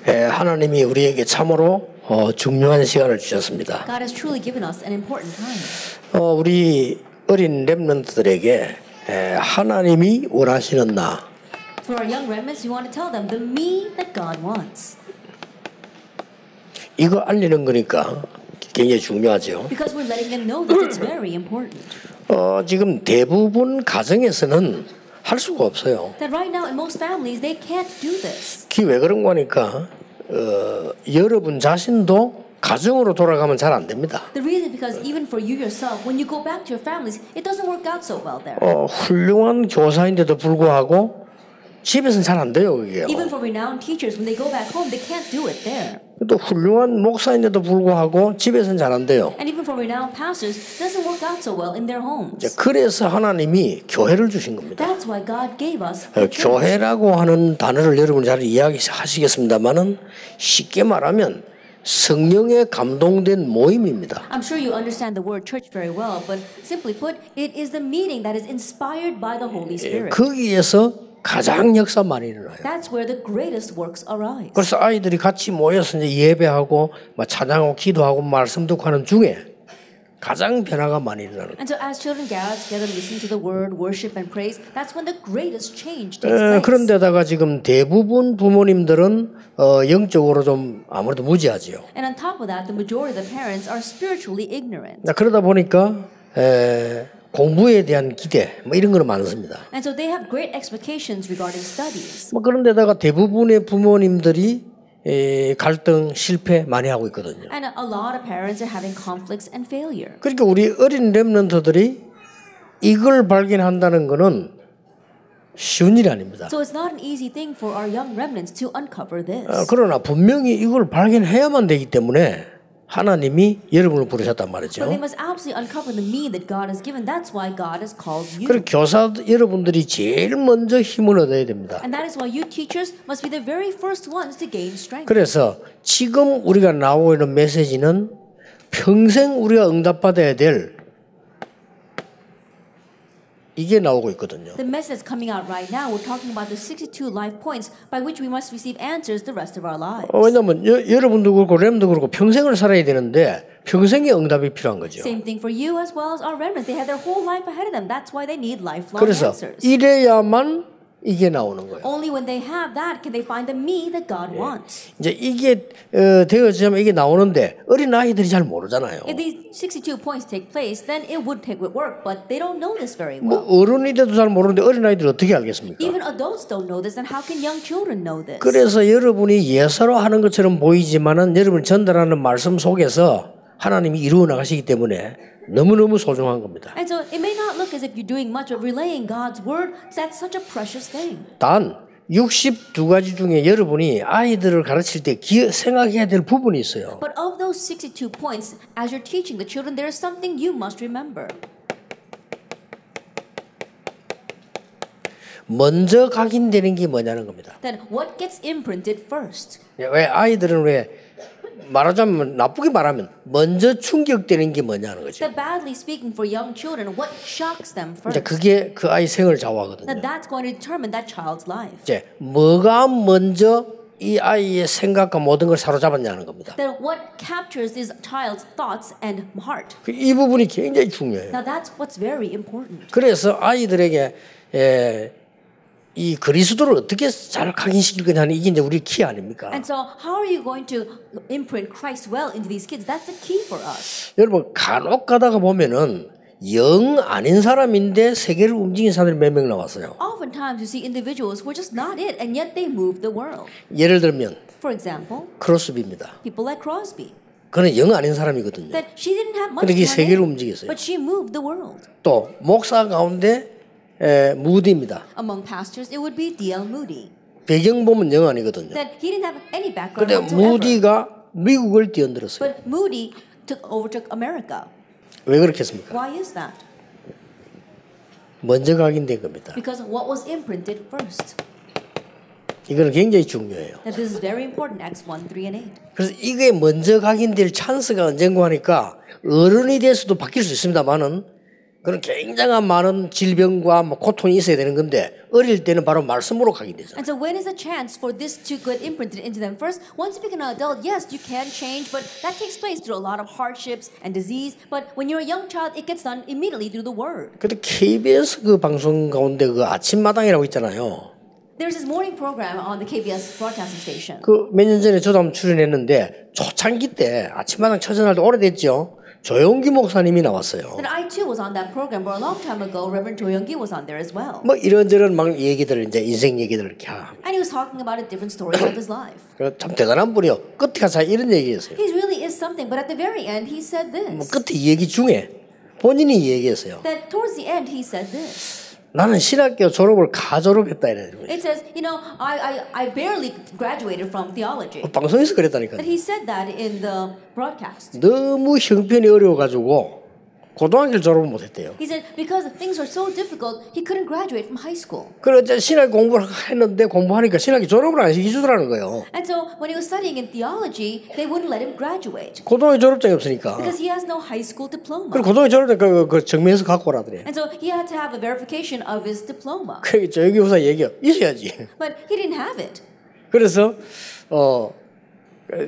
하나님이 우리에게 참으로 중요한 시간을 주셨습니다. God has truly given us an important time. 우리 어린 렘넌트들에게 하나님이 원하시는 나. For our young remnants, we want to tell them the me that God wants. 이거 알리는 거니까 굉장히 중요하죠. Because we're letting them know that it's very important. 지금 대부분 가정에서는 할 수가 없어요. That right now in most families they can't do this. 그게 왜 그런 거니까 여러분 자신도 가정으로 돌아가면 잘 안 됩니다. The reason because even for you yourself, when you go back to your families, it doesn't work out so well there. 훌륭한 교사인데도 불구하고 집에서는 잘 안 돼요, 그게요. Even for renowned teachers, when they go back home, they can't do it there. 또 훌륭한 목사인데도 불구하고 집에서는 잘 안 돼요. And even for renowned pastors, it doesn't work out so well in their homes. 그래서 하나님이 교회를 주신 겁니다. That's why God gave us the church. 교회라고 하는 단어를 여러분 잘 이해하시겠습니다만은 쉽게 말하면 성령에 감동된 모임입니다. I'm sure you understand the word church very well, but simply put, it is the meeting that is inspired by the Holy Spirit. 거기에서 가장 역사 많이 일어나요. That's where the greatest works arise. 그래서 아이들이 같이 모여서 이제 예배하고 찬양하고 기도하고 말씀 듣고 하는 중에 가장 변화가 많이 일어나는. And so as children gather together, listen to the word, worship and praise, that's when the greatest change takes place. 그런데다가 지금 대부분 부모님들은 영적으로 좀 아무래도 무지하지요. And on top of that, the majority of the parents are spiritually ignorant. 그러다 보니까 공부에 대한 기대 이런 거는 많습니다. And so they have great expectations regarding studies. 그런데다가 대부분의 부모님들이 갈등, 실패 많이 하고 있거든요. And a lot of parents are having conflicts and failure. 그러니까 우리 어린 렘넌트들이 이걸 발견한다는 거는 쉬운 일이 아닙니다. So it's not an easy thing for our young remnants to uncover this. 그러나 분명히 이걸 발견해야만 되기 때문에 하나님이 여러분을 부르셨단 말이죠. But they must absolutely uncover the me that God has given. That's why God has called you. 그리고 교사 여러분들이 제일 먼저 힘을 얻어야 됩니다. And that is why you teachers must be the very first ones to gain strength. 그래서 지금 우리가 나오고 있는 메시지는 평생 우리가 응답받아야 될 이게 나오고 있거든요. The message that's coming out right now, we're talking about the 62 life points by which we must receive answers the rest of our lives. 왜냐하면 여러분도 그렇고 렘도 그렇고 평생을 살아야 되는데 평생의 응답이 필요한 거죠. Same thing for you as well as our remnants. They have their whole life ahead of them. That's why they need lifelong 그래서 answers. 이래야만 이게 나오는 거예요. Only when they have that can they find the me that God wants. 이제 이게 되어지면 이게 나오는데 어린 아이들이 잘 모르잖아요. If these 62 points take place, then it would take work, but they don't know this very 뭐 well. 어른이 돼도 잘 모르는데 어린 아이들이 어떻게 알겠습니까? Even adults don't know this, then how can young children know this? 그래서 여러분이 예사로 하는 것처럼 보이지만은 여러분이 전달하는 말씀 속에서 하나님이 이루어 나가시기 때문에 너무너무 소중한 겁니다. And so it may not look as if you're doing much, but relaying God's word, that's such a precious thing. 단 62가지 중에 여러분이 아이들을 가르칠 때 생각해야 될 부분이 있어요. But of those 62 points, as you're teaching the children, there is something you must remember. 먼저 각인되는 게 뭐냐는 겁니다. Then what gets imprinted first? 왜 아이들은 왜 말하자면 나쁘게 말하면 먼저 충격되는 게 뭐냐는 거죠. That badly speaking for young children, what shocks them 이제 first? 그게 그 아이 생을 좌우하거든요. That that's going to determine that child's life. 이제 뭐가 먼저 이 아이의 생각과 모든 걸 사로잡았냐는 겁니다. Then what captures this child's thoughts and heart? 이 부분이 굉장히 중요해요. Now that's what's very important. 그래서 아이들에게 이 그리스도를 어떻게 잘 각인시킬 거냐는 이게 이제 우리 키 아닙니까? And so how are you going to imprint Christ well into these kids? That's the key for us. 여러분 간혹 가다가 보면은 영 아닌 사람인데 세계를 움직인 사람들이 몇 명 나왔어요. Oftentimes you see individuals who are just not it, and yet they move the world. 예를 들면 For example, 크로스비입니다. people like Crosby. 그는 영 아닌 사람이거든요. That she didn't have much 근데 그 세계를 money, 움직였어요. but she moved the world. 또 목사 가운데 무디입니다. Among pastors, it would be D.L. Moody. 배경 보면 영 아니거든요. That he didn't have any background 근데 whatsoever. 무디가 미국을 뛰어들었어요. But Moody overtook America. 왜 그렇겠습니까? Why is that? 먼저 각인된 겁니다. Because what was imprinted first. 이거는 굉장히 중요해요. That this is very important. Acts 1, 3, and 8. 그래서 이게 먼저 각인될 찬스가 언젠가 하니까 어른이 돼서도 바뀔 수 있습니다만은 그런 굉장한 많은 질병과 뭐 고통이 있어야 되는 건데 어릴 때는 바로 말씀으로 각인되잖아요. And so when is a chance for this to get imprinted into them? First, once you become an adult, yes, you can change, but that takes place through a lot of hardships and disease. But when you're a young child, it gets done immediately through the word. 근데 KBS 그 방송 가운데 그 아침마당이라고 있잖아요. There's this morning program on the KBS broadcasting station. 그 몇 년 전에 저도 한번 출연했는데 초창기 때 아침마당 처전할 때 오래됐죠. 조용기 목사님이 나왔어요. And I too was on that program where a long time ago Reverend Jo Young-gi was on there as well. 뭐 이런저런 막 얘기들 이제 인생 얘기들 이렇게 하고. And he was talking about a different story of his life. 참 대단한 분이요. 끝에 가서 이런 얘기했어요. He really is something, but at the very end he said 뭐 this. 끝에 얘기 중에 본인이 얘기했어요. That towards the end he said this. 나는 신학교 졸업을 가졸업했다 이래요. It says, you know, I barely graduated from theology. 방송에서 그랬다니까요. That he said that in the broadcast. 너무 형편이 어려워가지고 고등학교를 졸업을 못했대요. He said because things were so difficult, he couldn't graduate from high school. 그래서 신학 공부를 했는데 공부하니까 신학교 졸업을 안 시켜주더라는 거예요. And so when he was studying in theology, they wouldn't let him graduate 고등학교 졸업장이 없으니까. because he has no high school diploma. 그리고 고등학교 졸업장 그 증명서 갖고 오라더래. And so he had to have a verification of his diploma. 그 저기 교사 얘기가 있어야지. But he didn't have it. 그래서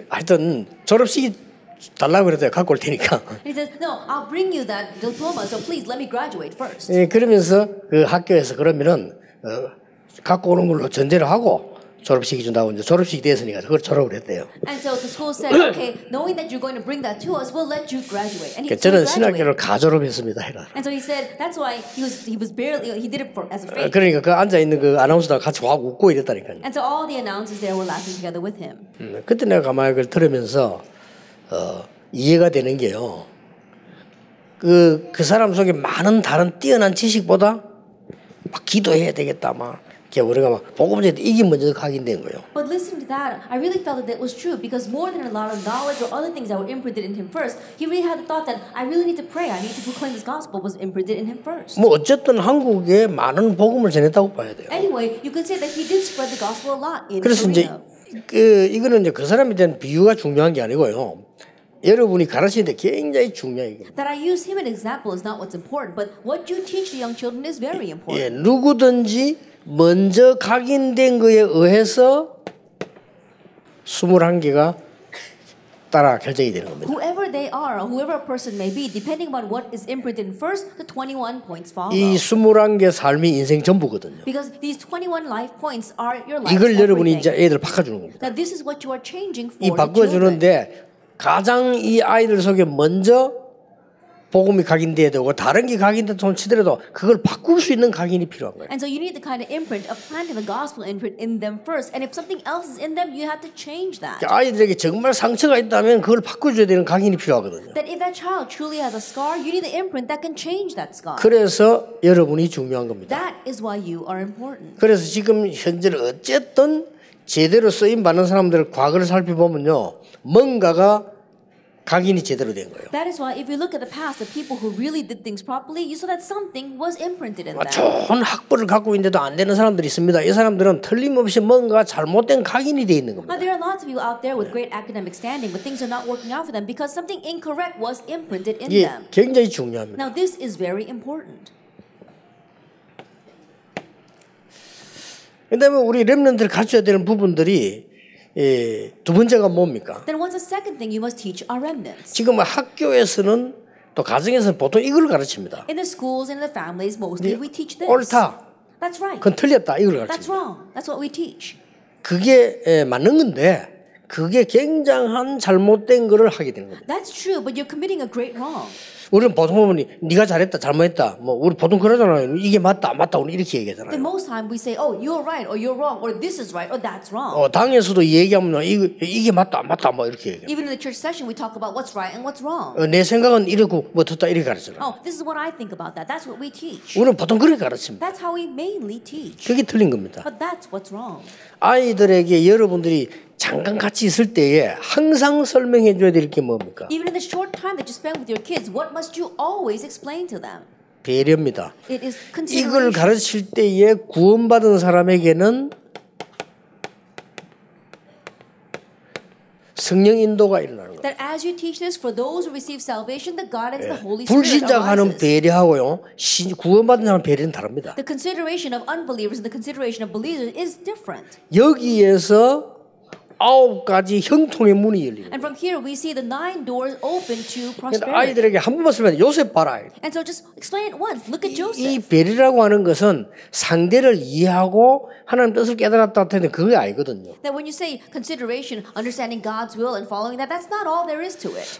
하여튼 졸업식이 달라고 그랬어요. 갖고 올 테니까. He says, no, I'll bring you that diploma, so please let me graduate first. 예, 그러면서 그 학교에서 그러면은 갖고 오는 걸로 전제를 하고 졸업식이 준다고 이제 졸업식이 됐으니까 그걸 졸업을 했대요. And so the school said, okay, knowing that you're going to bring that to us, we'll let you graduate. And he 저는 graduated. 신학교를 가졸업했습니다. 해라. And so he said that's why he was barely he did it as a fake. 그러니까 그 앉아 있는 그 아나운서가 같이 확 웃고 이랬다니까요. And so all the announcers there were laughing together with him. 그때 내가 가만히 그걸 들으면서 이해가 되는 게요. 그 사람 속에 많은 다른 뛰어난 지식보다 막 기도해야 되겠다 막. 우리가 막 복음전에 이게 먼저 각인된 거예요. But listening to that, I really felt that was true because more than a lot of knowledge or other things that were imprinted in him first, he really had the thought that I really need to pray, I need to proclaim this gospel was imprinted in him first. 뭐 어쨌든 한국에 많은 복음을 전했다고 봐야 돼요. Anyway, you could say that he did spread the gospel a lot in 그래서 이제 Korea. 이거는 이제 그 사람에 대한 비유가 중요한 게 아니고요. 여러분이 가르치는데 굉장히 중요해요. That I use him as an example is not what's important, but what you teach the young children is very important. 예, 누구든지 먼저 각인된 거에 의해서 21개가 따라 결정이 되는 겁니다. Whoever they are, or whoever a person may be, depending on what is imprinted in first, the 21 points follow. 이 21개 삶이 인생 전부거든요. Because these 21 life points are your life. 이걸 여러분이 이제 애들 바꿔주는 겁니다. Now this is what you are changing for 이 the children. 바꿔주는데 가장 이 아이들 속에 먼저 복음이 각인돼야 되고 다른 게 각인됐다고 치더라도 그걸 바꿀 수 있는 각인이 필요한 거예요. And so you need the kind of imprint of planting the gospel imprint in them first. And if something else is in them, you have to change that. 아이들에게 정말 상처가 있다면 그걸 바꿔줘야 되는 각인이 필요하거든요. That if that child truly has a scar, you need the imprint that can change that scar. 그래서 여러분이 중요한 겁니다. That is why you are important. 그래서 지금 현재는 어쨌든 제대로 쓰임 받는 사람들의 과거를 살펴보면요, 뭔가가 각인이 제대로 된 거예요. That is why if you look at the past, the people who really did things properly, you saw that something was imprinted in them. 좋은 학벌을 갖고 있는데도 안 되는 사람들이 있습니다. 이 사람들은 틀림없이 뭔가 잘못된 각인이 돼 있는 겁니다. There are lots of people out there with great academic standing, but things are not working out for them because something incorrect was imprinted in 이게 them. 굉장히 중요합니다. Now this is very important. 그다음에 우리 렘넌트를 갖춰야 되는 부분들이 두 번째가 뭡니까? Then what's the second thing you must teach our remnants? 지금 학교에서는 또 가정에서는 보통 이걸 가르칩니다. In the schools and the families, mostly we teach this. 옳다. That's right. 그건 틀렸다. 이걸 That's 가르칩니다. wrong. That's what we teach. 그게 맞는 건데 그게 굉장한 잘못된 거를 하게 되는 겁니다. That's true, but you're committing a great wrong. 우리는 보통 보면 네가 잘했다 잘못했다 뭐 우리 보통 그러잖아요. 이게 맞다 안 맞다 우리 이렇게 The 얘기하잖아요. most time we say, oh, you're right, or you're wrong, or this is right, or that's wrong. 당에서도 얘기하면 이게 맞다 안 맞다 뭐 이렇게 얘기해요. Even in the church session, we talk about what's right and what's wrong. 내 생각은 이러고 뭐 듣다 이렇게 가르쳐요. Oh, this is what I think about that. That's what we teach. 우리는 보통 그렇게 가르칩니다. That's how we mainly teach. 그게 틀린 겁니다. But that's what's wrong. 아이들에게 여러분들이 잠깐 같이 있을 때에 항상 설명해 줘야 될 게 뭡니까? Even in the short time that you spend with your kids, what must you always explain to them? 배려입니다. It is 이걸 consideration. 가르칠 때에 구원받은 사람에게는 성령 인도가 일어나는 거예요. That as you teach this, for those who receive salvation, the God and the Holy Spirit 불신자가 하는 arises. 배려하고요, 구원받은 사람 배려는 다릅니다. The consideration of unbelievers and the consideration of believers is different. 여기에서 9가지 형통의 문이 열리는 And from here we see the 9 doors open to 거예요. prosperity. 아이들에게 한 번만 쓰면 요셉 봐라. And so just explain it once. Look at 이 Joseph. 배려라고 하는 것은 상대를 이해하고 하나님 뜻을 깨달았다 했는데 그게 아니거든요. That when you say consideration, understanding God's will and following that, that's not all there is to it.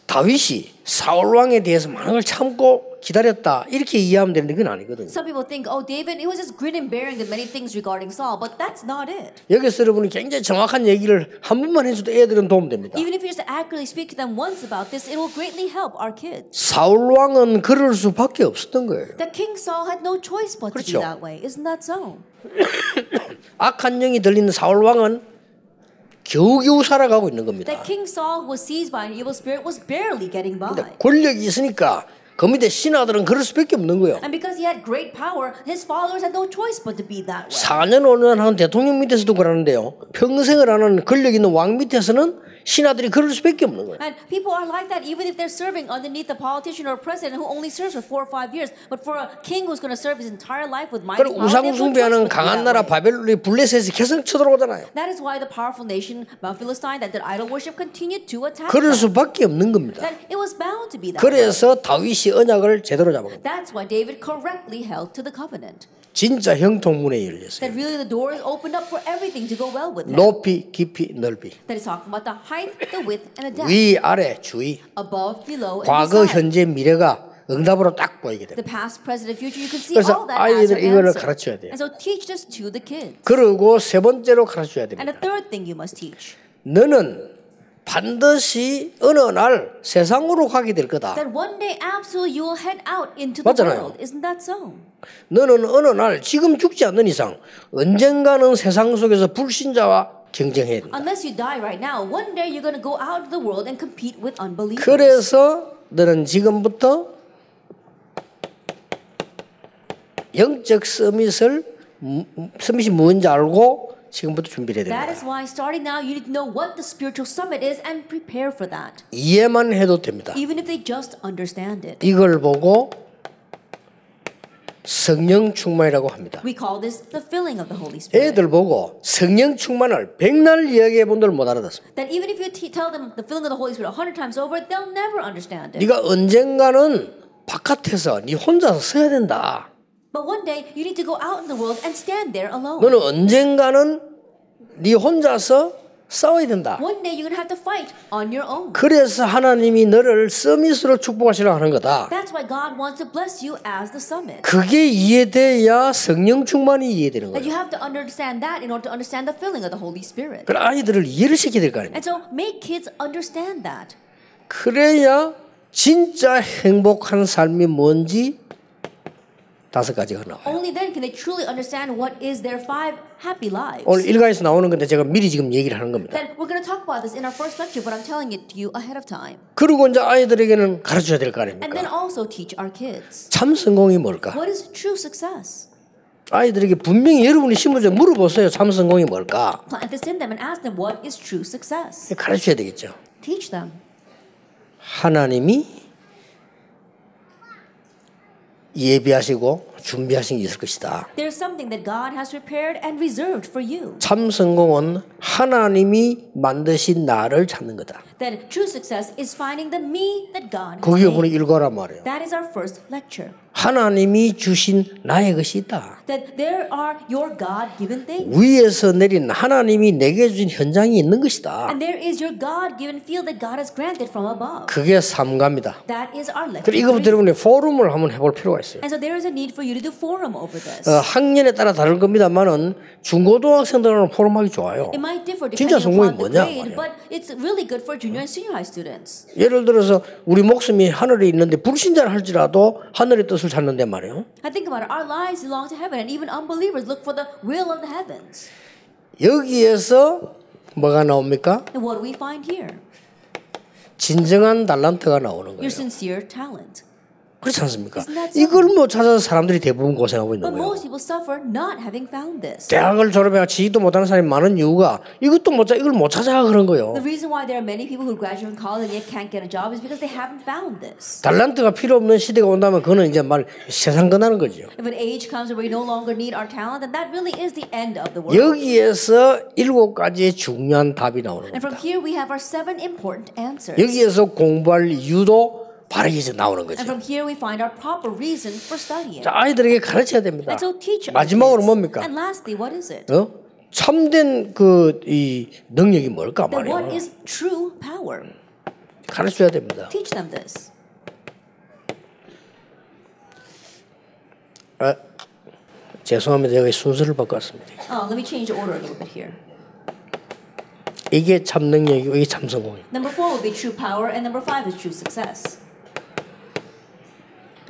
다윗이 사울 왕에 대해서 많은 걸 참고 기다렸다 이렇게 이해하면 되는데 그건 아니거든요. Some people think, oh, David, he was just grin and bearing the many things regarding Saul, but that's not it. 여기서 여러분이 굉장히 정확한 얘기를 한 번만 해줘도 애들은 도움됩니다. Even if you just accurately speak to them once about this, it will greatly help our kids. 사울 왕은 그럴 수밖에 없었던 거예요. That King Saul had no choice but to 그렇죠. be that way. Isn't that so? 악한 영이 들리는 사울 왕은 겨우겨우 살아가고 있는 겁니다. That King Saul was seized by an evil spirit was barely getting by. 권력이 있으니까 그 밑에 신하들은 그럴 수밖에 없는 거예요. And because he had great power, his followers had no choice but to be that way. 4년 5년 하는 대통령 밑에서도 그러는데요. 평생을 하는 권력 있는 왕 밑에서는 신하들이 그럴 수밖에 없는 거예요. And people are like that even if they're serving underneath a politician or a president who only serves for 4 or 5 years. But for a king who's going to serve his entire life with mighty 그리고 power, they have no choice 우상숭배하는 but to be 강한 that 나라 way. 바벨론이 블레셋에서 계속 쳐들어오잖아요. That is why the powerful nation, Mount Philistine, that did idol worship, continued to attack 그럴 them. 수밖에 없는 겁니다. That it was bound to be that way. 그래서 다윗이 언약을 제대로 잡은 겁니다. That's why David correctly held to the covenant. 진짜 형통문에 열렸어요. That really the door is opened up for everything to go well with him. 높이, 깊이, 넓이, That is talking about the height, the width, and the depth. 위, 아래, 주위, Above, below, and 과거, beside. 현재, 미래가 응답으로 딱 보이게 됩니다. The past, present, and future, you can see 그래서 all that as 아이들 an 이거를 answer. 가르쳐야 돼요. And so teach this to the kids. 그리고 세 번째로 가르쳐야 And 됩니다. the third thing you must teach. 너는 반드시 어느 날 세상으로 가게 될 거다. That one day absolutely you will head out into the 맞잖아요. world. Isn't that so? 너는 어느 날 지금 죽지 않는 이상 언젠가는 세상 속에서 불신자와 경쟁해야 된다. Unless you die right now, one day you're going to go out of the world and compete with unbelievers. 그래서 너는 지금부터 영적 서밋이 뭔지 알고 지금부터 준비를 해야 That 된다. is why starting now you need to know what the spiritual summit is and prepare for that. 이해만 해도 됩니다. Even if they just understand it. 이걸 보고 성령 충만이라고 합니다. We call this the filling of the Holy Spirit. 애들 보고 성령 충만을 백날 이야기해 본들 못 알아듣습니다. That even if you tell them the filling of the Holy Spirit 100 times over, they'll never understand it. 네가 언젠가는 바깥에서 네 혼자서 서야 된다. But one day you need to go out in the world and stand there alone. 너는 언젠가는 네 혼자서 싸워야 된다. One day you're going to have to fight on your own. 그래서 하나님이 너를 서밋으로 축복하시려고 하는 거다. That's why God wants to bless you as the summit. 그게 이해돼야 성령 충만이 이해되는 That you 거예요. have to understand that in order to understand the filling of the Holy Spirit. 그래 아이들을 이해를 시켜야 될 거 아닙니까? And so make kids understand that. 그래야 진짜 행복한 삶이 뭔지 5가지가 나와요. Only then can they truly understand what is their 5 happy lives. 오늘 일가에서 나오는 건데 제가 미리 지금 얘기를 하는 겁니다. Then we're going to talk about this in our first lecture, but I'm telling it to you ahead of time. 그리고 이제 아이들에게는 가르쳐야 될 거 And then 아닙니까? also teach our kids. 참 성공이 뭘까? What is true success? 아이들에게 분명히 여러분이 신문에 물어보세요. 참 성공이 뭘까? Plant this in them and ask them what is true success. 가르쳐야 되겠죠. Teach them. 하나님이 예비하시고 준비하신 게 있을 것이다. There's something that God has prepared and reserved for you. 참 성공은 하나님이 만드신 나를 찾는 거다. That true success is finding the me that God has 그게 made. 오늘 일과란 말이에요. That is our first lecture. 하나님이 주신 나의 것이 있다. That there are your God-given things. 위에서 내린 하나님이 내게 주신 현장이 있는 것이다. And there is your God-given field that God has granted from above. 그게 삼가입니다. That is our lecture. 그리고 이거부터 여러분이 포럼을 한번 해볼 필요가 있어요. And so there is a need for you to do forum over this. 학년에 따라 다를 겁니다만은 중고등학생들은 포럼하기 좋아요. It might differ 진짜 depending 성공이 upon the 뭐냐 grade, 말이야. but it's really good for junior and senior high students. 예를 들어서 우리 목숨이 하늘에 있는데 불신자를 할지라도 하늘의 뜻을 찾는데 말이에요. I think about it. Our lives belong to heaven, and even unbelievers look for the will of the heavens. 여기에서 뭐가 나옵니까? And what do we find here? 진정한 달란트가 나오는 Your 거예요. sincere talent. 그렇지 않습니까? Isn't that so? 이걸 못 찾아서 사람들이 대부분 고생하고 있는 But 거예요. most people suffer not having found this. 대학을 졸업해가 지도 못하는 사람이 많은 이유가 이것도 못 찾아, 이걸 못 찾아 그런 거예요. The reason why there are many people who graduate from college and yet can't get a job is because they haven't found this. 달란트가 필요 없는 시대가 온다면 그거는 이제 말 세상 끝나는 거죠. If an age comes where we no longer need our talent, then that really is the end of the world. 여기에서 7가지의 중요한 답이 나오는 And from 겁니다. here we have our 7 important answers. 여기에서 공부할 이유도 바르게 이제 나오는 거죠. And from here we find our proper reason for studying. 자, 아이들에게 가르쳐야 됩니다. And so teach our 마지막으로 kids. 뭡니까? And lastly, what is it? 참된 이 능력이 뭘까 Then what 말이에요. is true power? 가르쳐야 됩니다. Teach them this. 죄송합니다. 제가 순서를 바꿨습니다. Let me change the order a little bit here. 이게 참 능력이고 이게 참 성공이에요. Number 4 will be true power, and number 5 is true success.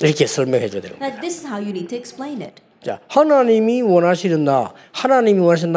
이렇게 설명해 줘야 되는 거예요. Now, this is how you need to explain it. 자, 하나님이 원하시는 하나님이 원하시는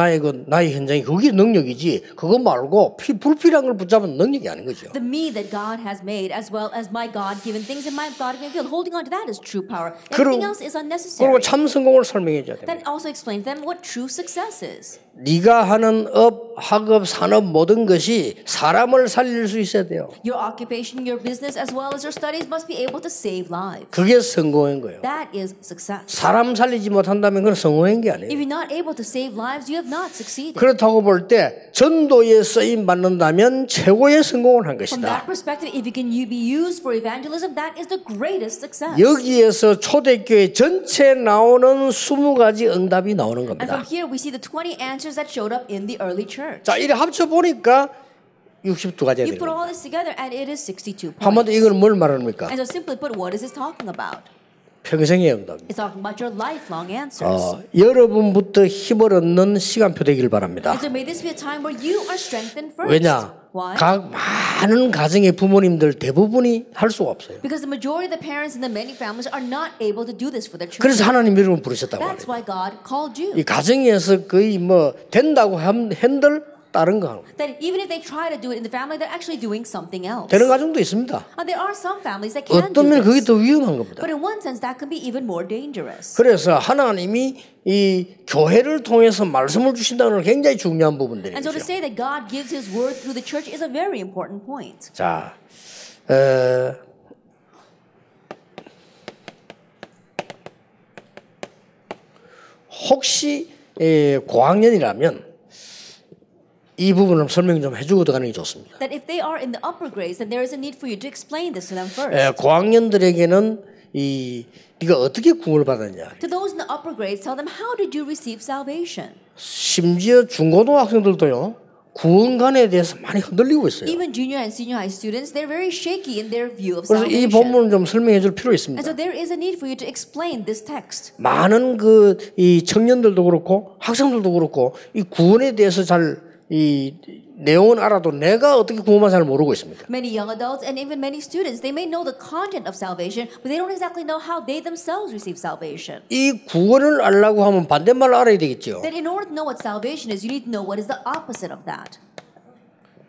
나의 현장이 그게 능력이지. 그거 말고 불필요한 걸 붙잡은 능력이 아닌 거죠. The me that God has made, as well as my God-given things in my God-given field, holding on to that is true power. Everything else is unnecessary. 그리고 참 성공을 설명해 줘야 됩니다. Then also explain to them what true success is. 네가 하는 업, 학업, 산업 모든 것이 사람을 살릴 수 있어야 돼요. Your occupation, your business, as well as your studies must be able to save lives. 그게 성공인 거예요. That is success. 사람 살리지 못한다면 그건 성공인 게 아니에요. If you're not able to save lives, you have not succeeded. 그렇다고 볼 때 전도에 쓰임 받는다면 최고의 성공을 한 From that 것이다. perspective, if you can be used for evangelism, that is the greatest success. 여기에서 초대교회 전체에 나오는 20가지 응답이 나오는 And 겁니다. from here, we see the 20 answers that showed up in the early church. 자, 이래 합쳐 보니까 62가지가 You 되는 put 거예요. all this together, and it is 62 한마디로 points. 이걸 뭘 말합니까? And so simply put, what is this talking about? 평생의 응답입니다. It's talking about your lifelong answers. 여러분부터 힘을 얻는 시간표 되기를 바랍니다. And so may this be a time where you are strengthened first. 왜냐? Why? 각 많은 가정의 부모님들 대부분이 할 수가 없어요. Because the majority of the parents in the many families are not able to do this for their 그래서 children. 하나님 여러분 부르셨다고 That's 말해요. why God called you. 이 가정에서 거의 된다고 한들 다른 거 하는 거예요. That even if they try to do it in the family, they're actually doing something else. 되는 가정도 있습니다. There are some families that can do 어떤 면 그게 this. 더 위험한 겁니다. But in one sense, that can be even more dangerous. 그래서 하나님이 이 교회를 통해서 말씀을 주신다는 건 굉장히 중요한 부분들이죠. And so to say that God gives His word through the church is a very important point. 자, 혹시 고학년이라면 이 부분을 설명 좀 해주고 들어가는 게 좋습니다. That if they are in the upper grades, then there is a need for you to explain this to them first. 고학년들에게는 네가 어떻게 구원을 받았냐. To those in the upper grades, tell them, how did you receive salvation? 심지어 중고등학생들도요. 구원관에 대해서 많이 흔들리고 있어요. Even junior and senior high students, they're very shaky in their view of 그래서 이 salvation. 본문을 좀 설명해 줄 필요 있습니다. And so there is a need for you to explain this text. 많은 이 청년들도 그렇고 학생들도 그렇고 이 구원에 대해서 이 내용은 알아도 내가 어떻게 구원만 잘 모르고 있습니다. Many young adults and even many students, they may know the content of salvation, but they don't exactly know how they themselves receive salvation. 이 구원을 알려고 하면 반대말로 알아야 되겠죠. That in order to know what salvation is, you need to know what is the opposite of that.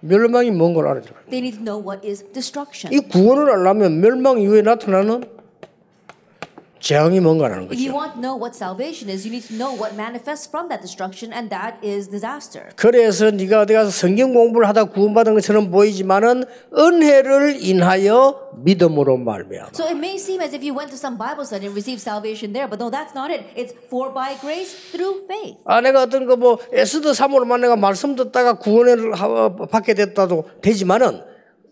멸망이 뭔 걸 알아야 돼요. They need to know what is destruction. 이 구원을 알려면 멸망 이후에 나타나는 재앙이 뭔가 하는 If you 거죠. want to know what salvation is, you need to know what manifests from that destruction, and that is disaster. 그래서 네가 어디 가서 성경 공부를 하다 구원받은 것처럼 보이지만은 은혜를 인하여 믿음으로 말미암아. So it may seem as if you went to some Bible study and received salvation there, but no, that's not it. It's for by grace through faith. 내가 어떤 에스더 사모로만 내가 말씀 듣다가 구원을 받게 됐다도 되지만은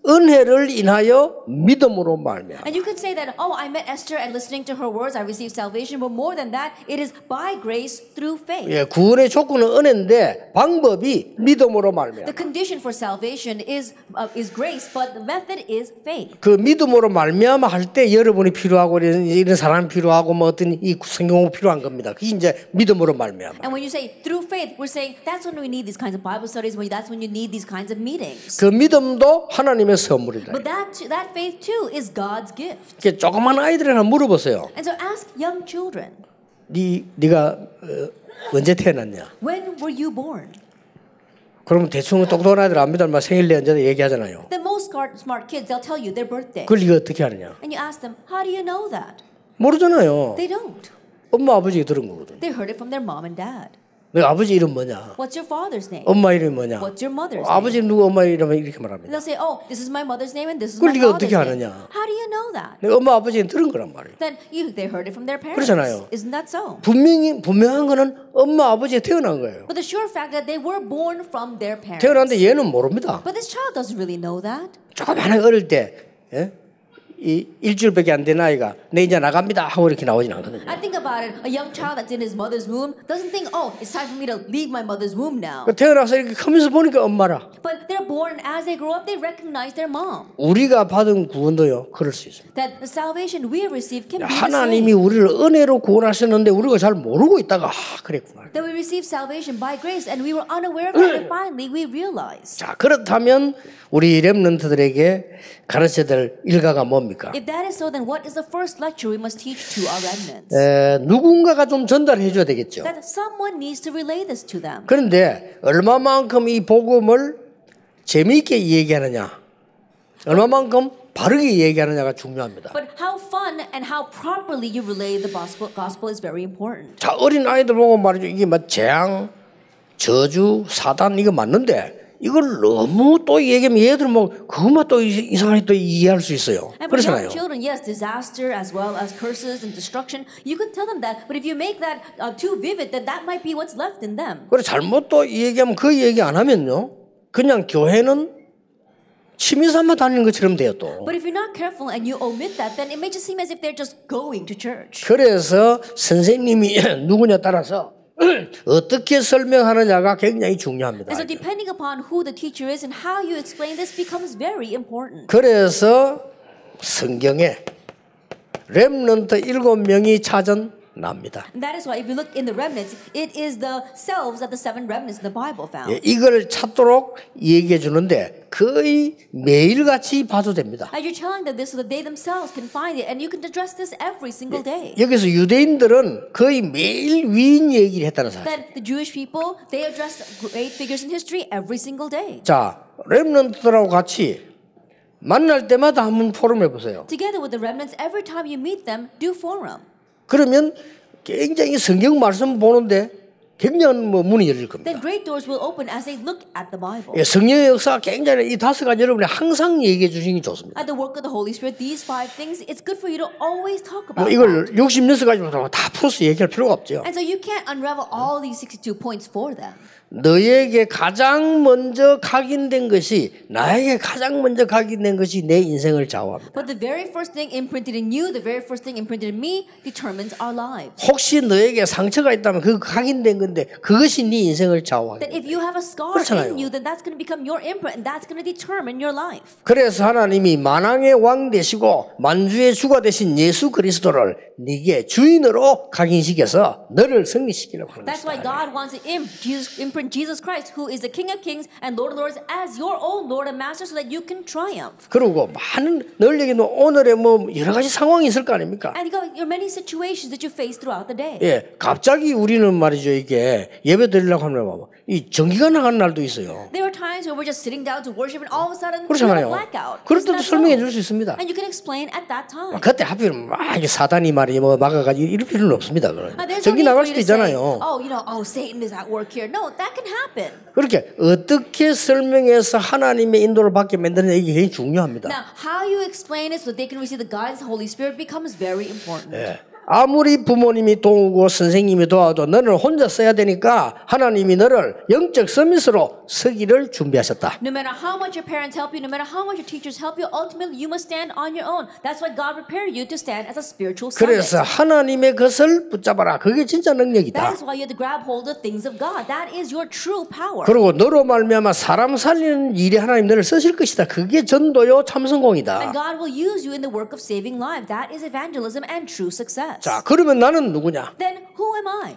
은혜를 인하여 믿음으로 말미암아. And you could say that, oh, I met Esther and listening to her words, I received salvation. But more than that, it is by grace through faith. 구원의 조건은 은혜인데 방법이 믿음으로 말미암아. The condition for salvation is grace, but the method is faith. 그 믿음으로 말미암아 할 때 여러분이 필요하고 이런 사람이 필요하고 어떤 이 성경이 필요한 겁니다. 그게 이제 믿음으로 말미암아. And when you say through faith, we're saying that's when we need these kinds of Bible studies. That's when you need these kinds of meetings. 그 믿음도 하나님의 선물이다. But that faith too is God's gift. 조그만 아이들이나 물어보세요. And so ask young children, 네가 언제 태어났냐? when were you born? 그러면 대충 똑똑한 아이들 안 믿으면 생일 내 언제다 얘기하잖아요. The most smart kids, they'll tell you their birthday. 그걸 네가 어떻게 하느냐? And you ask them, how do you know that? 모르잖아요. They don't. 엄마 아버지가 들은 거거든. They heard it from their mom and dad. 내 아버지 이름 뭐냐? What's your father's name? 엄마 이름이 뭐냐? What's your mother's name? 아버지 누구 엄마 이름은 이렇게 And 말합니다. they'll say, oh, this is my mother's name and this is 그걸 my 네가 father's 어떻게 name. 아느냐? How do you know that? 내가 엄마 아버지는 들은 거란 말이에요. Then they heard it from their parents. 그렇잖아요. Isn't that so? 분명한 거는 엄마 아버지에 태어난 거예요. But the sure fact that they were born from their parents. 태어났는데 얘는 모릅니다. But this child doesn't really know that. 조그마한 어릴 때 예? 이 일주일밖에 안 된 아이가 내 이제 나갑니다 하고 이렇게 나오진 않거든요. I think about it. A young child that's in his mother's womb doesn't think, oh, it's time for me to leave my mother's womb now. 태어나서 이렇게 크면서 보니까 엄마라. But they're born as they grow up, they recognize their mom. 우리가 받은 구원도요 그럴 수 있습니다. That the salvation we have received can be the 하나님이 same. 우리를 은혜로 구원하셨는데 우리가 잘 모르고 있다가 그랬구나. That we received salvation by grace and we were unaware of it and finally we realized. 자 그렇다면 우리 렘넌트들에게 가르쳐야 될 일가가 뭡니까? If that is so, then what is the first lecture we must teach to our remnants? 누군가가 좀 전달해 줘야 되겠죠. That someone needs to relay this to them. 그런데 얼마만큼 이 복음을 재미있게 얘기하느냐, 얼마만큼 바르게 얘기하느냐가 중요합니다. But how fun and how properly you relay the gospel is very important. 자 어린 아이들 보고 말이죠. 이게 막 재앙, 저주, 사단 이거 맞는데 이걸 너무 또 얘기하면 얘들 뭐 그것만 또 이상하게 또 이해할 수 있어요. And for young 그렇잖아요. children, yes, disaster as well as curses and destruction, you can tell them that. But if you make that too vivid, then that might be what's left in them. 그래 잘못 또 얘기하면 그 얘기 안 하면요, 그냥 교회는 취미 삼아 다니는 것처럼 돼요 또. But if you're not careful and you omit that, then it may just seem as if they're just going to church. 그래서 선생님이 누구냐 따라서 어떻게 설명하느냐가 굉장히 중요합니다. And so depending upon who the teacher is and how you explain this becomes very important. 그래서 성경에 렘넌트 7명이 찾아납니다. And that is why if you look in the remnants, it is the selves that the 7 remnants in the Bible found. 이걸 찾도록 얘기해 주는데 거의 매일같이 봐도 됩니다. And you're telling them this so that they themselves can find it and you can address this every single day. 여기서 유대인들은 거의 매일 위인 얘기를 했다는 사실. That the Jewish people, they addressed great figures in history every single day. 자, 렘넌트들하고 같이 만날 때마다 한번 포럼해 보세요. Together with the remnants, every time you meet them, do forum. 그러면 굉장히 성경 말씀 보는데 굉장한 문이 열릴 겁니다. Then great doors will open as they look at the Bible. 예, 성령의 역사가 굉장히 이 5가지 여러분이 항상 얘기해 주시는 게 좋습니다. At the work of the Holy Spirit, these 5 things, it's good for you to always talk 뭐 about. 이걸 66가지 다 풀어서 얘기할 필요가 없죠. And so you can't unravel all these 62 points for them. 너에게 가장 먼저 각인된 것이 나에게 가장 먼저 각인된 것이 내 인생을 좌우합니다. But the very first thing imprinted in you, the very first thing imprinted in me, determines our lives. 혹시 너에게 상처가 있다면 그 각인된 건데 그것이 네 인생을 좌우합니다. That if you have a scar 그렇잖아요. in you, then that's going to become your imprint, and that's going to determine your life. 그래서 하나님이 만왕의 왕 되시고 만주의 주가 되신 예수 그리스도를 네게 주인으로 각인시켜서 너를 승리시키려고 하는 That's why 것이다. God wants to imprint Jesus Christ, who is the King of Kings and Lord of Lords, as your own Lord and Master, so that you can triumph. 그리고 많은 너에게는 오늘의 뭐 여러 가지 상황이 있을 거 아닙니까? And there are many situations that you face throughout the day. 예, 갑자기 우리는 말이죠 이게 예배 드리려고 하면 이 전기가 나가는 날도 있어요. There are times where we're just sitting down to worship, and all of a sudden we have a 그렇잖아요. blackout. 그럴 Isn't 때도 that 설명해 so? 줄 수 있습니다. And you can explain at that time. 그때 하필 막 이게 사단이 말이 뭐 막아가지고 이럴 필요는 없습니다. There's no 전기 need 나갈 for 수도 you to say, 있잖아요. oh, Satan is at work here. No, that can happen. 그렇게 어떻게 설명해서 하나님의 인도를 받게 만드느냐 이게 굉장히 중요합니다. Now, how you explain it so that they can receive the guidance of the Holy Spirit becomes very important. 예. 아무리 부모님이 도우고 선생님이 도와도 너는 혼자 써야 되니까 하나님이 너를 영적 서밋으로 서기를 준비하셨다. No matter how much your parents help you, no matter how much your teachers help you, ultimately you must stand on your own. That's why God prepared you to stand as a spiritual summit. 그래서 하나님의 것을 붙잡아라. 그게 진짜 능력이다. That is why you have to grab hold of things of God. That is your true power. 그리고 너로 말미암아 사람 살리는 일에 하나님 너를 쓰실 것이다. 그게 전도요 참성공이다. And God will use you in the work of saving lives. That is evangelism and true success. 자, 그러면 나는 누구냐? Then who am I?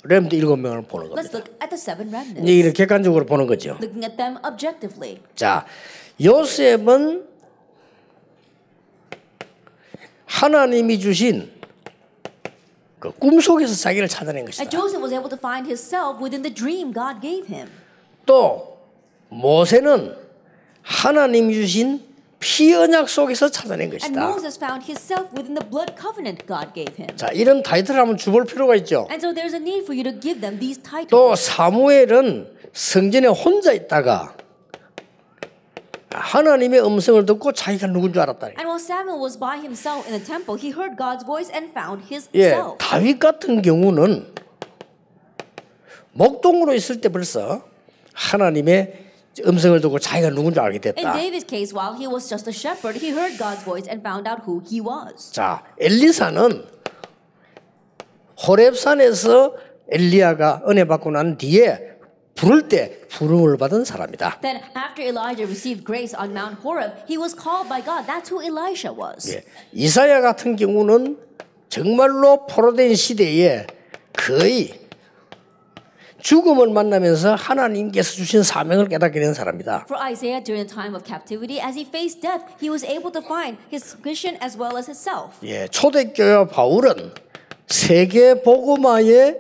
렘드 7명을 보는 Let's 겁니다. look at the 7 remnants. 이제 이렇게 객관적으로 보는 거죠. Looking at them objectively. 자, 요셉은 하나님이 주신 그 꿈속에서 자기를 찾아낸 And 것이다. Joseph was able to find himself within the dream God gave him. 또 모세는 하나님이 주신 피 언약 속에서 찾아낸 And 것이다. Moses found himself within the blood covenant God gave him. 자, 이런 타이틀을 한번 주볼 필요가 있죠. And so there's a need for you to give them these titles. 또 사무엘은 성전에 혼자 있다가 하나님의 음성을 듣고 자기가 누군 줄 알았다. And while Samuel was by himself in the temple, he heard God's voice and found 예, himself. 다윗 같은 경우는 목동으로 있을 때 벌써 하나님의 음성을 듣고 자기가 누군지 알게 In 됐다. David's case, while he was just a shepherd, he heard God's voice and found out who he was. 자, 엘리사는 호렙산에서 엘리야가 은혜 받고 난 뒤에 부를 때 부름을 받은 사람이다. Then after Elijah received grace on Mount Horeb, he was called by God. That's who Elisha was. 예, 이사야 같은 경우는 정말로 포로된 시대에 거의 죽음을 만나면서 하나님께서 주신 사명을 깨닫게 된 사람이다. For Isaiah during the time of captivity, as he faced death, he was able to find his mission as well as himself. 예, 초대교회 바울은 세계 복음화의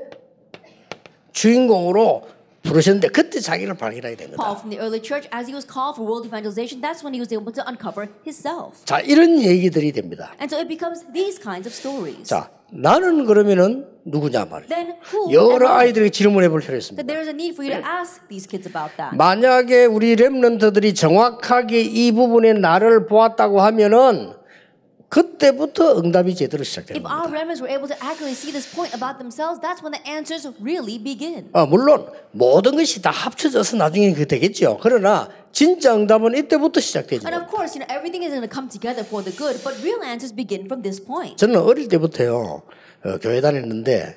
주인공으로 부르셨는데 그때 자기를 발견하게 된 Paul 거다. from the early church, as he was called for world evangelization, that's when he was able to uncover himself. 자, 이런 얘기들이 됩니다. And so it becomes these kinds of stories. 자, 나는 그러면은 누구냐 말이야. Then who? 여러 am I? 아이들에게 질문해 볼 필요가 That 있습니다. there is a need for you to ask these kids about that. 만약에 우리 렘넌트들이 정확하게 이 부분에 나를 보았다고 하면은 그때부터 응답이 제대로 시작되는 If our 겁니다. remnants were able to accurately see this point about themselves, that's when the answers really begin. 물론 모든 것이 다 합쳐져서 나중에 그 되겠죠. 그러나 진짜 응답은 이때부터 시작되죠. And of course, everything is going to come together for the good, but real answers begin from this point. 저는 어릴 때부터요 교회 다녔는데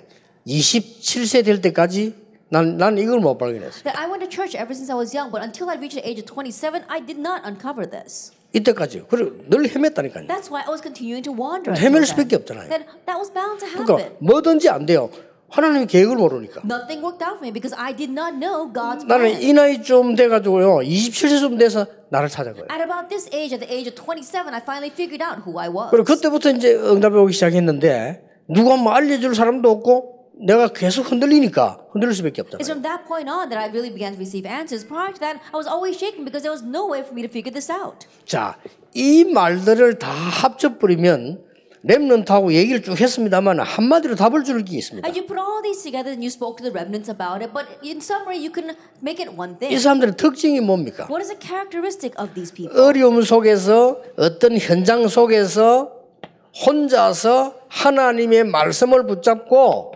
27세 될 때까지 난 이걸 못 발견했어요. That I went to church ever since I was young, but until I reached the age of 27, I did not uncover this. 이때까지. 그리고 늘 헤맸다니까요. That's why I was continuing to wander. 헤맬 until 수밖에 then. 없잖아요. That was bound to 그러니까 happen. 뭐든지 안 돼요. 하나님의 계획을 모르니까. Nothing worked out for me because I did not know God's 나는 plan. 이 나이 좀 돼가지고요 27세쯤 돼서 나를 찾은 거예요. At about this age, at the age of 27, I finally figured out who I was. 그리고 그때부터 이제 응답이 오기 시작했는데 누가 뭐 알려줄 사람도 없고 내가 계속 흔들리니까 흔들릴 수밖에 It's 없잖아요. from that point on that I really began to receive answers. Prior to that, I was always shaking because there was no way for me to figure this out. 자, 이 말들을 다 합쳐버리면 렘넌트하고 얘기를 쭉 했습니다만 한마디로 답을 줄 게 있습니다. And you put all these together and you spoke to the remnants about it, but in summary, you can make it one thing. 이 사람들의 특징이 뭡니까? What is the characteristic of these people? 어려움 속에서 어떤 현장 속에서 혼자서 하나님의 말씀을 붙잡고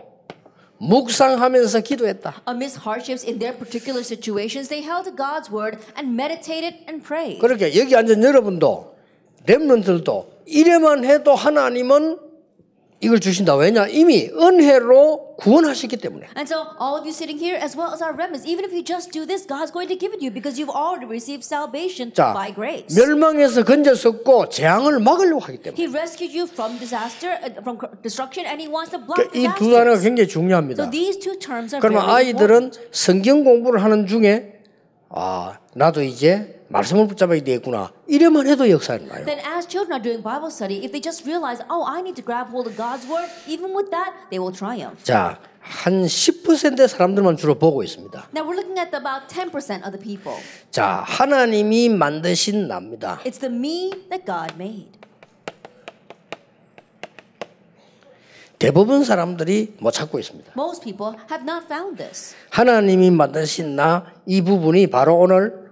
묵상하면서 기도했다. Amidst hardships in their particular situations, they held to God's word and meditated and prayed. 그렇게 여기 앉은 여러분도 렘넌트들도 이래만 해도 하나님은 이걸 주신다. 왜냐? 이미 은혜로 구원하셨기 때문에. And so, all of you sitting here, as well as our remnants, even if you just do this, God's going to give it to you because you've already received salvation 자, by grace. 멸망에서 건졌었고 재앙을 막으려고 하기 때문에. He rescued you from disaster, from destruction, and He wants to block 이 두 단어가 disasters. 굉장히 So 중요합니다. these two terms are 그러면 very 아이들은 important. 성경 공부를 하는 중에 나도 이제 말씀을 붙잡아야 되겠구나. 이래만 해도 역사가 나요. Then as children are doing Bible study, if they just realize, oh, I need to grab hold of God's word, even with that, they will triumph. 자, 한 10%의 사람들만 주로 보고 있습니다. Now we're looking at about 10% of the people. 자, 하나님이 만드신 납니다. It's the me that God made. 대부분 사람들이 못 찾고 있습니다. Most people have not found this. 하나님이 만드신 나 이 부분이 바로 오늘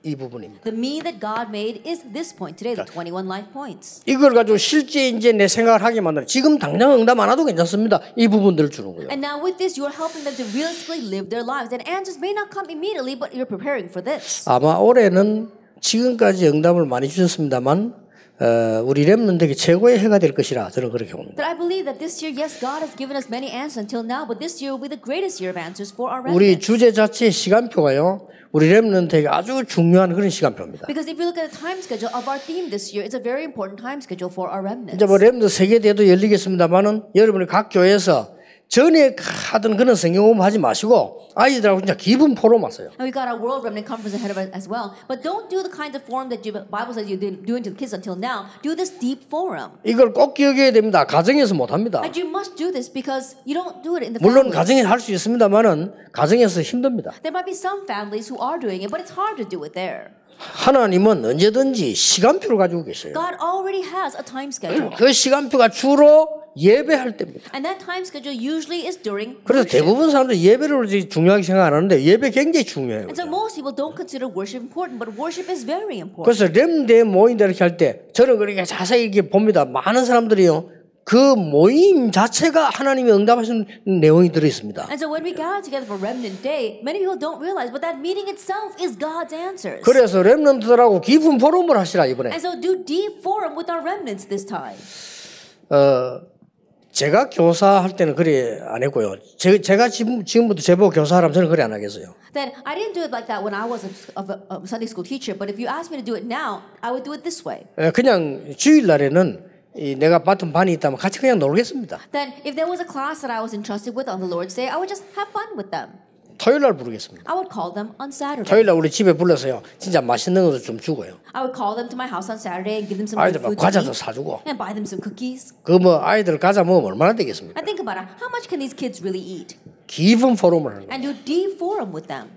이 부분입니다. The me that God made is this point today, the 21 life points. 이걸 가지고 실제 이제 내 생각을 하게 만드는 지금 당장 응답 안 와도 괜찮습니다. 이 부분들을 주는 거예요. And now with this, you're helping them to realistically live their lives. And answers may not come immediately, but you're preparing for this. 아마 올해는 지금까지 응답을 많이 주셨습니다만 우리 렘넌트에게 최고의 해가 될 것이라 저는 그렇게 봅니다. But I believe that this year, yes, God has given us many answers until now, but this year will be the greatest year of answers for our 우리 remnants. 주제 자체의 시간표가요. 우리 렘넌트에게 아주 중요한 그런 시간표입니다. Because if you look at the time schedule of our theme this year, it's a very important time schedule for our remnants. 이제 뭐 렘넌트 세계대회도 열리겠습니다만은 여러분이 각 교회에서 전에 하던 그런 성경 공부 하지 마시고 아이들하고 진짜 깊은 포럼 하세요. And we got our World Remnant Conference ahead of us as well. But don't do the kind of forum that the Bible says you're doing to the kids until now. Do this deep forum. 이걸 꼭 기억해야 됩니다. 가정에서 못 합니다. And you must do this because you don't do it in the 물론 family. 가정에 할 수 있습니다만은 가정에서 힘듭니다. There might be some families who are doing it, but it's hard to do it there. 하나님은 언제든지 시간표를 가지고 계세요. God already has a time schedule. 그 시간표가 주로 예배할 때입니다. And that time schedule usually is during 그래서 worship. 대부분 사람들이 예배를 중요하게 생각 안 하는데 예배 굉장히 중요해요. And so most people don't consider worship important, but worship is very important. 그래서 렘대 모임들 이렇게 할 때 저는 그렇게 자세히 이렇게 봅니다. 많은 사람들이요. 그 모임 자체가 하나님이 응답하시는 내용이 들어 있습니다. And so when we gather together for Remnant Day, many people don't realize, but that meeting itself is God's answers. 그래서 렘넌트들하고 깊은 포럼을 하시라 이번에. And so do deep forum with our remnants this time. 제가 교사할 때는 그래 안 했고요. 제가 지금부터 제보고 교사하라면 저는 그래 안 하겠어요. Then I didn't do it like that when I was a Sunday school teacher. But if you ask me to do it now, I would do it this way. 그냥 주일날에는 내가 맡은 반이 있다면 같이 그냥 놀겠습니다. Then if there was a class that I was entrusted with on the Lord's Day, I would just have fun with them. 토요일날 부르겠습니다. I would call them on Saturday. 토요일날 우리 집에 불러서요. 진짜 맛있는 것도 좀 주고요. I would call them to my house on Saturday and give them some 아이들 good 막 food 과자도 to eat 사주고. and buy them some cookies. 그 뭐 아이들 과자 먹으면 얼마나 되겠습니까? And think about it. How much can these kids really eat? 깊은 포럼을 하는 거예요. And do deep forum with them.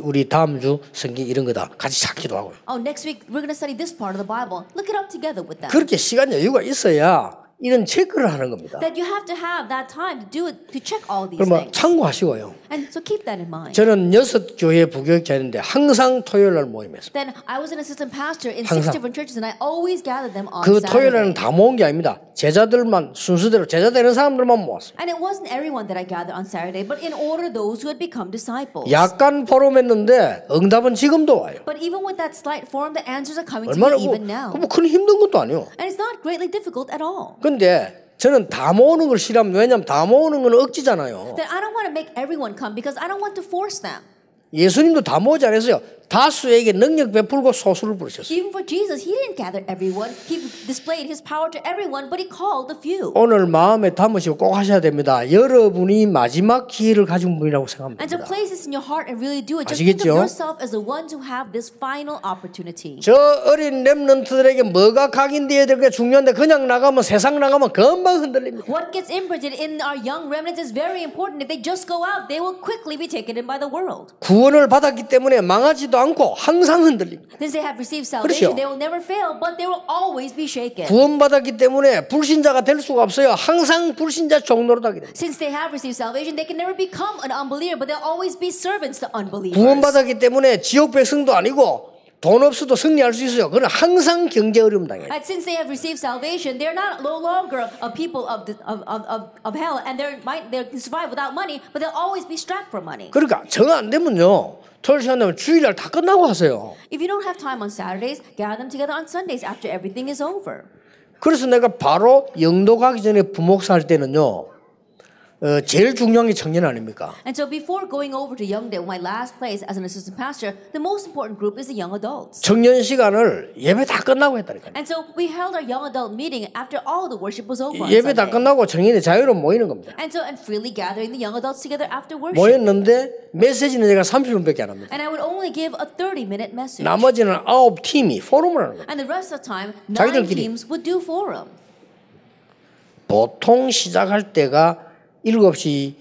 우리 다음 주 성경 이런 거다 같이 찾기도 하고요. Oh, next week we're going to study this part of the Bible. Look it up together with them. 그렇게 시간 여유가 있어야 이런 체크를 하는 겁니다. That you have to have that time to do it, to check all these 그러면 things. 참고하시고요. And so keep that in mind. 저는 6교회 부교육자였는데 항상 토요일날 모임했습니다. Then I was an assistant pastor in 항상. 6 different churches, and I always gathered them on 그 Saturday. 토요일에는 다 모은 게 아닙니다. 제자들만 순서대로 제자 되는 사람들만 모았습니다. And it wasn't everyone that I gathered on Saturday, but in order those who had become disciples. 약간 포럼했는데 응답은 지금도 와요. But even with that slight forum, the answers are coming to 얼마나 me even now. 뭐 큰 힘든 것도 아니에요. And it's not greatly difficult at all. 근데 저는 다 모으는 걸 싫어합니다. 왜냐하면 다 모으는 건 억지잖아요. Then I don't want to make everyone come because I don't want to force them. 예수님도 다 모으지 않았어요. 다수에게 능력 베풀고 소수를 부르셨어요. Even for Jesus, he didn't gather everyone. He displayed his power to everyone, but he called the few. 오늘 마음에 담으시고 꼭 하셔야 됩니다. 여러분이 마지막 기회를 가진 분이라고 생각합니다. And to place this in your heart and really do it, just think of 아시겠죠? yourself as the ones who have this final opportunity. 저 어린 렘넌트들에게 뭐가 각인되어야 될 게 중요한데 그냥 나가면 세상 나가면 금방 흔들립니다. What gets imprinted in our young remnants is very important. If they just go out, they will quickly be taken in by the world. 구원을 받았기 때문에 망하지도 않고 항상 흔들립니다. Since they have received salvation, 그렇죠. they will never fail, but they will always be shaken. 구원받았기 때문에 불신자가 될 수가 없어요. 항상 불신자 종로로 가게 됩니다. Since they have received salvation, they can never become an unbeliever, but they'll always be servants to unbelievers. 구원받았기 때문에 지옥 백성도 아니고 돈 없어도 승리할 수 있어요. 그러나 항상 경제 어려움 당해요. And since they have received salvation, they're no longer a people of hell, and they can survive without money, but they'll always be strapped for money. 그러니까 정 안 되면요. 토요일 시간 되면 주일날 다 끝나고 하세요. If you don't have time on Saturdays, gather them together on Sundays after everything is over. 그래서 내가 바로 영도 가기 전에 부목사 할 때는요. 제일 중요한 게 청년 아닙니까? And so before going over to Youngdae, my last place as an assistant pastor, the most important group is the young adults. 청년 시간을 예배 다 끝나고 했다니까요. And so we held our young adult meeting after all the worship was over on 예배 다 Sunday. 끝나고 청년이 자유로 모이는 겁니다. And freely gathering the young adults together after worship. 모였는데 메시지는 제가 30분밖에 안 합니다. And I would only give a 30-minute message. 나머지는 9팀이 포럼을 하는 겁니다. And the rest of the time, 9 자기들끼리. teams would do forum. 보통 시작할 때가 7시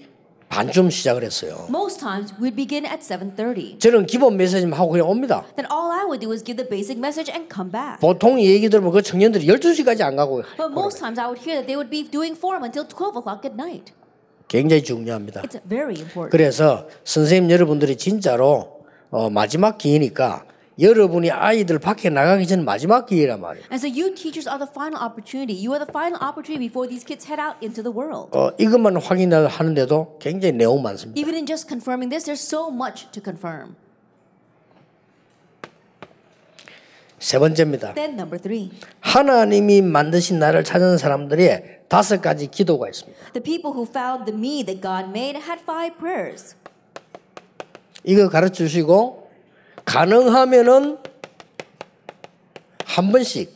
반쯤 시작을 했어요. Most times we'd begin at 7:30. 저는 기본 메시지만 하고 그냥 옵니다. Then all I would do is give the basic message and come back. 보통 얘기 들으면 그 청년들이 12시까지 안 가고 But most times I would hear that they would be doing forum until 12 o'clock at night. 굉장히 중요합니다. It's very important. 그래서 선생님 여러분들이 진짜로 마지막 기회니까 여러분이 아이들 밖에 나가기 전 마지막 기회란 말이에요. And so you teachers are the final opportunity. You are the final opportunity before these kids head out into the world. 이것만 확인하는데도 굉장히 내용 많습니다. Even in just confirming this, there's so much to confirm. 세 번째입니다. Then number 3. 하나님이 만드신 나를 찾는 사람들의 5가지 기도가 있습니다. The people who found the me that God made had 5 prayers. 이거 가르쳐 주시고 가능하면은 한 번씩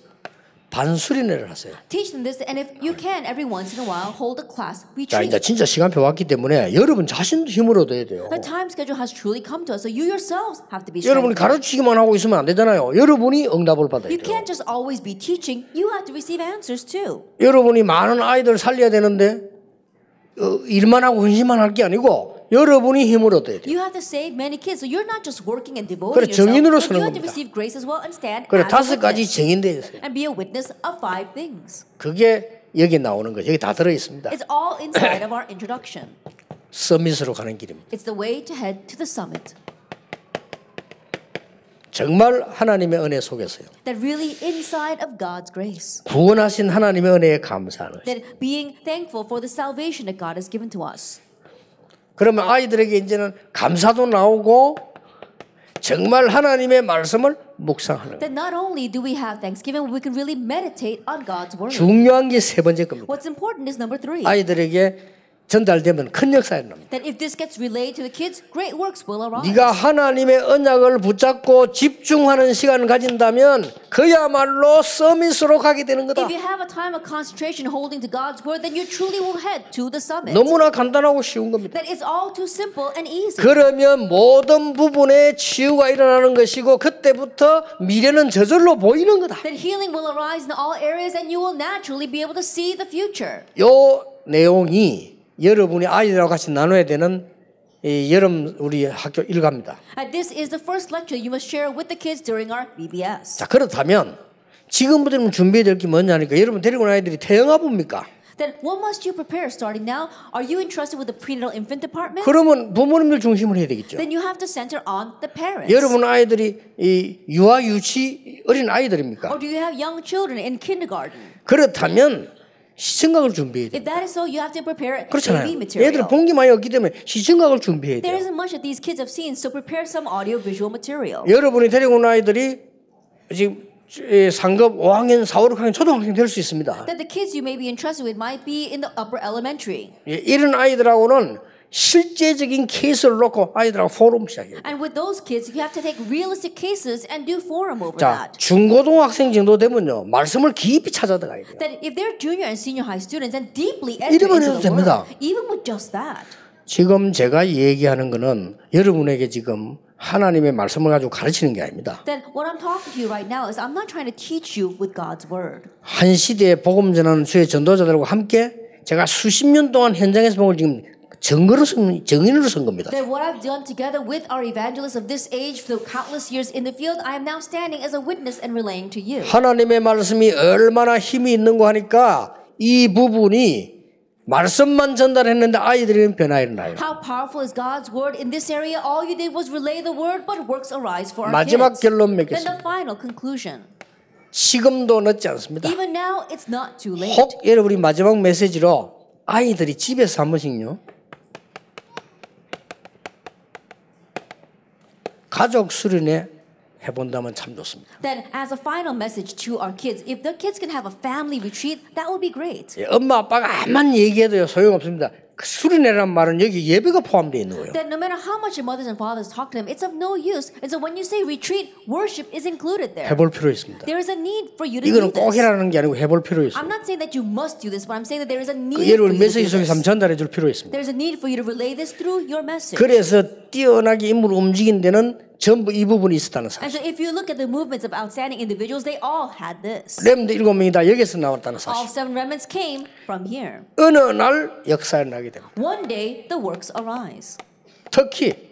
반수련회를 하세요. Teach them this, and if you can, every once in a while, hold a class 자, 이제 retreat. 진짜 시간표 왔기 때문에 여러분 자신도 힘을 얻어야 돼요. The time schedule has truly come to us, so you yourselves have to be 여러분이 strengthened. 가르치기만 하고 있으면 안 되잖아요. 여러분이 응답을 받아야 You 돼요. can't just always be teaching. You have to receive answers too. 여러분이 많은 아이들 살려야 되는데 일만 하고 헌신만 할 게 아니고 여러분이 힘을 얻어야 돼요. You have to save many kids, so you're not just working and devoting 그래, yourself, 정인으로 but 서는 you have to 겁니다. receive grace as well and stand 그래, as a 다섯 가지 witness 정인되어 있어요. and be a witness of 5 things. 그게 여기 나오는 거죠. 여기 다 들어 있습니다. It's all inside of our introduction. 서밋으로 가는 길입니다. It's the way to head to the summit. 정말 하나님의 은혜 속에서요. That really inside of God's grace. 구원하신 하나님의 은혜에 감사하는. That being thankful for the salvation that God has given to us. 그러면 아이들에게 이제는 감사도 나오고 정말 하나님의 말씀을 묵상하는. That not only do we have thanksgiving, we can really meditate on God's word. 중요한 게 세 번째 겁니다. What's important is number 3. 아이들에게 전달되면 큰 역사가 납니다. That if this gets relayed to the kids, great works will arise. 네가 하나님의 언약을 붙잡고 집중하는 시간을 가진다면 그야말로 서밋으로 가게 되는 거다. If you have a time of concentration holding to God's word, then you truly will head to the summit. 너무나 간단하고 쉬운 겁니다. That it's all too simple and easy. 그러면 모든 부분에 치유가 일어나는 것이고 그때부터 미래는 저절로 보이는 거다. That healing will arise in all areas and you will naturally be able to see the future. 요 내용이 여러분이 아이들하고 같이 나눠야 되는 이 여름 우리 학교 일과입니다. And this is the first lecture you must share with the kids during our BBS. 자, 그렇다면 지금부터 준비해야 될 게 뭐냐니까 여러분 데리고 온 아이들이 태영아부입니까? Then what must you prepare starting now? Are you entrusted with the prenatal infant department? 그러면 부모님들 중심으로 해야 되겠죠. Then you have to center on the parents. 여러분 아이들이 이 유아 유치 어린 아이들입니까? Or do you have young children in kindergarten? 그렇다면 시청각을 준비해야 돼요. If that is so, you have to prepare 그렇잖아요. AV material. 애들 본 게 많이 없기 때문에 시청각을 준비해야 There 돼요. isn't much that these kids have seen, so prepare some audio-visual material. 여러분이 데리고 온 아이들이 지금 상급 5학년, 4, 5학년 초등학생 될 수 있습니다. That the kids you may be entrusted with might be in the upper elementary. 이런 아이들하고는 실제적인 케이스를 놓고 아이들하고 포럼 시작해요. And with those kids, you have to take realistic cases and do forum over 자, that. 중고등학생 정도 되면요 말씀을 깊이 찾아 들어가야 돼요. That if they're junior and senior high students, and deeply enter 이러면 into 해도 the 됩니다. word, even with just that. 지금 제가 얘기하는 거는 여러분에게 지금 하나님의 말씀을 가지고 가르치는 게 아닙니다. Then what I'm talking to you right now is I'm not trying to teach you with God's word. 한 시대에 복음 전하는 주의 전도자들과 함께 제가 수십 년 동안 현장에서 복음을 지금 정인으로 쓴 겁니다. That what I've done together with our evangelists of this age through countless years in the field, I am now standing as a witness and relaying to you. 하나님의 말씀이 얼마나 힘이 있는고 하니까 이 부분이 말씀만 전달했는데 아이들에게는 변화가 일어나요. How powerful is God's word in this area? All you did was relay the word, but works arise for our 마지막 kids. 결론 Then 맺겠습니다. the final conclusion. 지금도 늦지 않습니다. Even now, it's not too late. 혹 여러분이 마지막 메시지로 아이들이 집에서 한 번씩요 가족 수련회 해본다면 참 좋습니다. Then, as a final message to our kids, if the kids can have a family retreat, that would be great. 엄마 아빠가 암만 얘기해도요 소용없습니다. 그 수련회란 말은 여기 예배가 포함되어 있는 거예요. That no matter how much your mothers and fathers talk to them, it's of no use. And so when you say retreat, worship is included there. 해볼 필요 있습니다. There is a need for you to do 이거는 꼭 this. 해라는 게 아니고 해볼 필요 있어요. I'm not saying that you must do this, but I'm saying that there is a need 그 for 여러분 you to 메시지 do 속에서 한번 this. 전달해 줄 필요 있습니다. There's a need for you to relay this through your message. 그래서 뛰어나게 인물을 움직인 데는 전부 이 부분이 있었다는 And 사실. so if you look at the movements of outstanding individuals, they all had this. 렘드 7명이 다 여기서 나왔다는 All 사실. 7 remnants came from here. 어느 날 역사에 나게 됩니다. One day, the works arise. 특히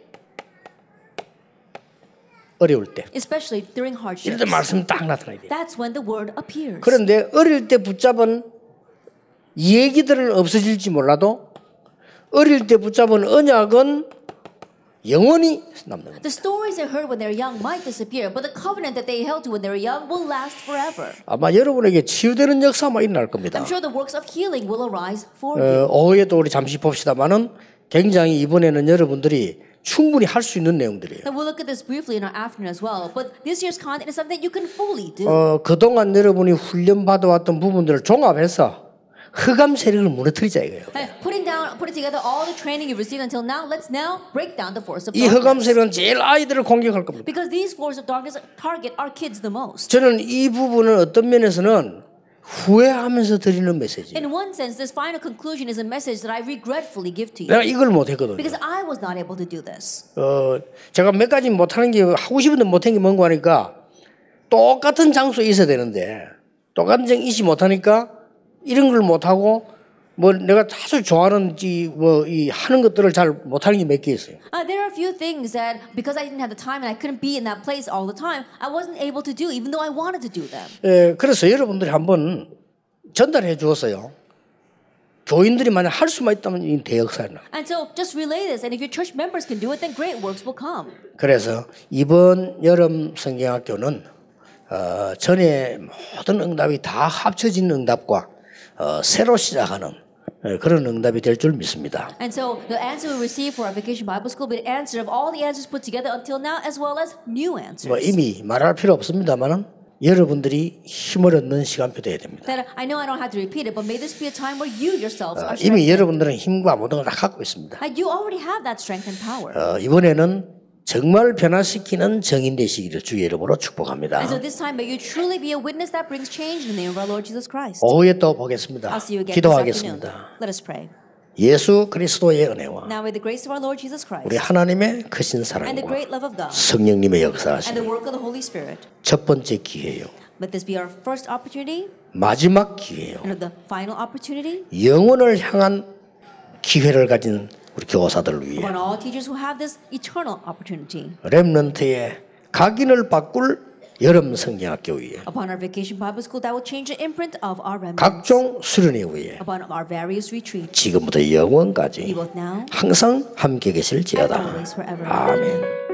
어려울 때 Especially during 이럴 hardships. 때 말씀이 딱 나타나야 돼요. That's when the word appears. 그런데 어릴 때 붙잡은 얘기들은 없어질지 몰라도 어릴 때 붙잡은 언약은 영원히 남는 겁니다. The stories they heard when they were young might disappear, but the covenant that they held to when they were young will last forever. 아마 여러분에게 치유되는 역사만 일어날 겁니다. I'm sure the works of healing will arise for you. 오후에도 우리 잠시 봅시다만은 굉장히 이번에는 여러분들이 충분히 할 수 있는 내용들이에요. And we'll look at this briefly in our afternoon as well. But this year's content is something that you can fully do. 그동안 여러분이 훈련 받아왔던 부분들을 종합해서 흑암 세력을 무너뜨리자 이거예요. Putting together all the training you've received until now, let's now break down the force of 이 흑암 darkness. 세력은 제일 아이들을 공격할 겁니다. Because these forces of darkness target our kids the most. 저는 이 부분은 어떤 면에서는 후회하면서 드리는 메시지. In one sense, this final conclusion is a message that I regretfully give to you 내가 이걸 못했거든요. because I was not able to do this. 제가 몇 가지 못하는 게 하고 싶은데 못한 게 뭔가 하니까 똑같은 장소에 있어야 되는데 똑같은 장소에 있지 못하니까 이런 걸 못하고 뭐 내가 아주 좋아하는 이 하는 것들을 잘 못하는 게 몇 개 있어요. There are a few things that because I didn't have the time and I couldn't be in that place all the time, I wasn't able to do even though I wanted to do them. 그래서 여러분들이 한번 전달해 주었어요. 교인들이 만약 할 수만 있다면 이 대역사에 나. And so just relay this, and if your church members can do it, then great works will come. 그래서 이번 여름 성경학교는 전에 모든 응답이 다 합쳐진 응답과 새로 시작하는 그런 응답이 될 줄 믿습니다. And so the answer we receive for our Vacation Bible School will be an answer of all the answers put together until now, as well as new answers. 뭐 이미 말할 필요 없습니다만은 여러분들이 힘을 얻는 시간표 돼야 됩니다. That I know I don't have to repeat it, but may this be a time where you yourselves are 이미 strengthened. 여러분들은 힘과 모든 걸 다 갖고 있습니다. You already have that strength and power. 이번에는 정말 변화시키는 정인 되시기를 주의 이름으로 축복합니다. And so this time, may you truly be a witness that brings change in the name of our Lord Jesus Christ. 오후에 또 보겠습니다. I'll see you again this afternoon. 기도하겠습니다. Let us pray. 예수 그리스도의 은혜와 Now, may the grace of our Lord Jesus Christ 우리 하나님의 크신 and the 사랑과 great love of God 성령님의 and the 역사하심 work of the Holy Spirit, 첫 번째 기회요. let this be our first opportunity 마지막 기회요. and the final opportunity 영혼을 향한 기회를 가진 우리 교사들을 위해 upon all teachers who have this eternal opportunity. 렘넌트의 각인을 바꿀 여름 성경학교 위에 Upon our Vacation Bible School that will change the imprint of our remnants. 각종 수련회 위에 Upon our various retreats. 지금부터 Be 영원까지 both now 항상 함께 and 계실지어다. always forever. 아멘.